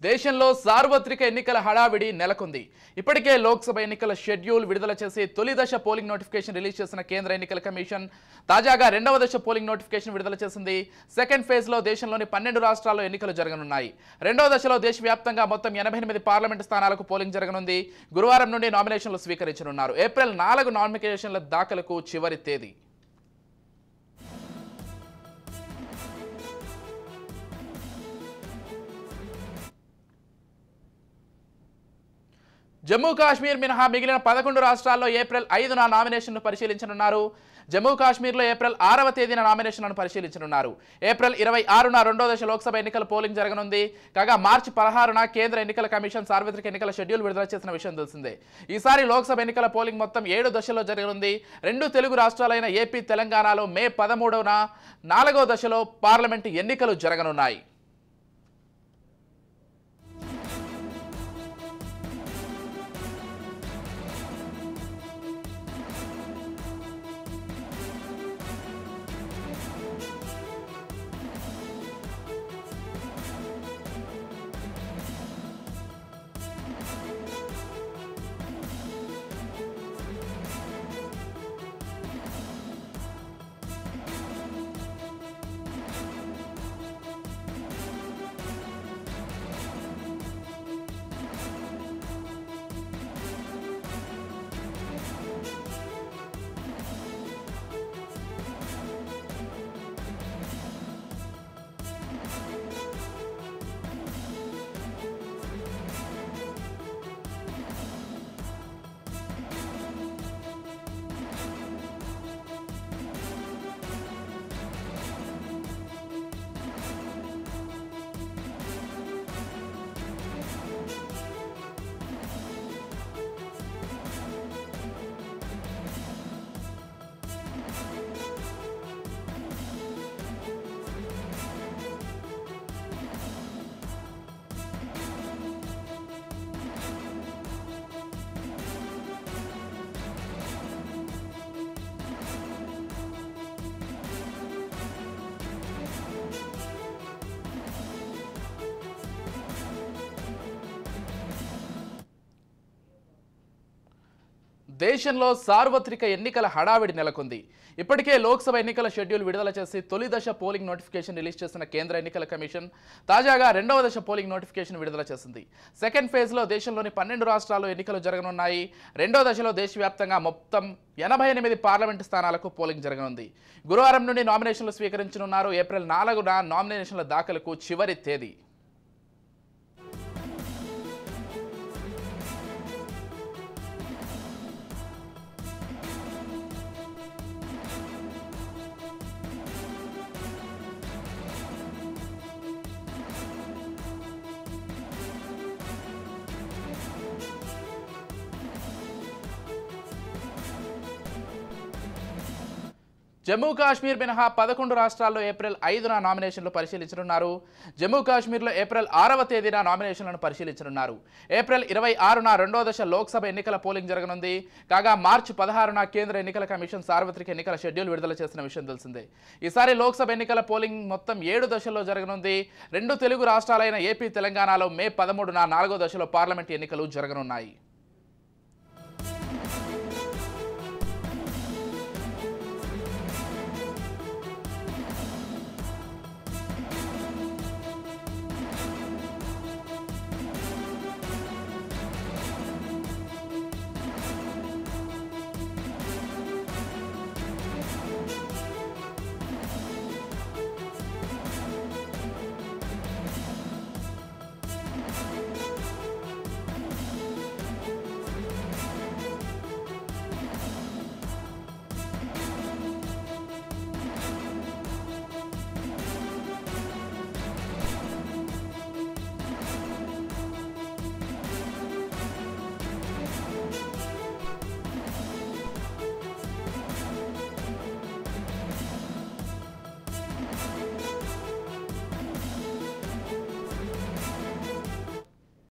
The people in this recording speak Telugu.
దేశంలో సార్వత్రిక ఎన్నికల హడావిడి నెలకొంది. ఇప్పటికే లోక్సభ ఎన్నికల షెడ్యూల్ విడుదల చేసి తొలి దశ పోలింగ్ నోటిఫికేషన్ రిలీజ్ చేసిన కేంద్ర ఎన్నికల కమిషన్ తాజాగా రెండవ దశ పోలింగ్ నోటిఫికేషన్ విడుదల చేసింది. సెకండ్ ఫేజ్ లో దేశంలోని 12 రాష్ట్రాల్లో ఎన్నికలు జరగనున్నాయి. రెండవ దశలో దేశవ్యాప్తంగా మొత్తం 88 పార్లమెంటు స్థానాలకు పోలింగ్ జరగనుంది. గురువారం నుండి నామినేషన్లు స్వీకరించనున్నారు. ఏప్రిల్ 4 నామినేషన్ల దాఖలకు చివరి తేదీ. జమ్మూ కాశ్మీర్ మినహా మిగిలిన 11 రాష్ట్రాల్లో ఏప్రిల్ 5న నామినేషన్ను పరిశీలించనున్నారు. జమ్మూ కాశ్మీర్లో ఏప్రిల్ 6వ తేదీన నామినేషన్లను పరిశీలించనున్నారు. ఏప్రిల్ 26న రెండో దశ లోక్సభ ఎన్నికల పోలింగ్ జరగనుంది. కాగా మార్చి 16న కేంద్ర ఎన్నికల కమిషన్ సార్వత్రిక ఎన్నికల షెడ్యూల్ విడుదల చేసిన విషయం తెలిసిందే. ఈసారి లోక్సభ ఎన్నికల పోలింగ్ మొత్తం 7 దశల్లో జరగనుంది. 2 తెలుగు రాష్ట్రాలైన ఏపీ, తెలంగాణలో మే 13న 4వ దశలో పార్లమెంటు ఎన్నికలు జరగనున్నాయి. దేశంలో సార్వత్రిక ఎన్నికల హడావిడి నెలకొంది. ఇప్పటికే లోక్సభ ఎన్నికల షెడ్యూల్ విడుదల చేసి తొలి దశ పోలింగ్ నోటిఫికేషన్ రిలీజ్ చేసిన కేంద్ర ఎన్నికల కమిషన్ తాజాగా రెండవ దశ పోలింగ్ నోటిఫికేషన్ విడుదల చేసింది. సెకండ్ ఫేజ్లో దేశంలోని 12 రాష్ట్రాల్లో ఎన్నికలు జరగనున్నాయి. రెండో దశలో దేశవ్యాప్తంగా మొత్తం 88 పార్లమెంటు స్థానాలకు పోలింగ్ జరగనుంది. గురువారం నుండి నామినేషన్లు స్వీకరించనున్నారు. ఏప్రిల్ 4న నామినేషన్ల దాఖలకు చివరి తేదీ. జమ్మూ కాశ్మీర్ మినహా 11 రాష్ట్రాల్లో ఏప్రిల్ 5న నామినేషన్లు పరిశీలించనున్నారు. జమ్మూ కాశ్మీర్లో ఏప్రిల్ 6వ తేదీన నామినేషన్లను పరిశీలించనున్నారు. ఏప్రిల్ 26న రెండో దశ లోక్సభ ఎన్నికల పోలింగ్ జరగనుంది. కాగా మార్చి 16న కేంద్ర ఎన్నికల కమిషన్ సార్వత్రిక ఎన్నికల షెడ్యూల్ విడుదల చేసిన విషయం తెలిసిందే. ఈసారి లోక్సభ ఎన్నికల పోలింగ్ మొత్తం 7 దశల్లో జరగనుంది. 2 తెలుగు రాష్ట్రాలైన ఏపీ, తెలంగాణలో మే 13న 4వ దశలో పార్లమెంటు ఎన్నికలు జరగనున్నాయి.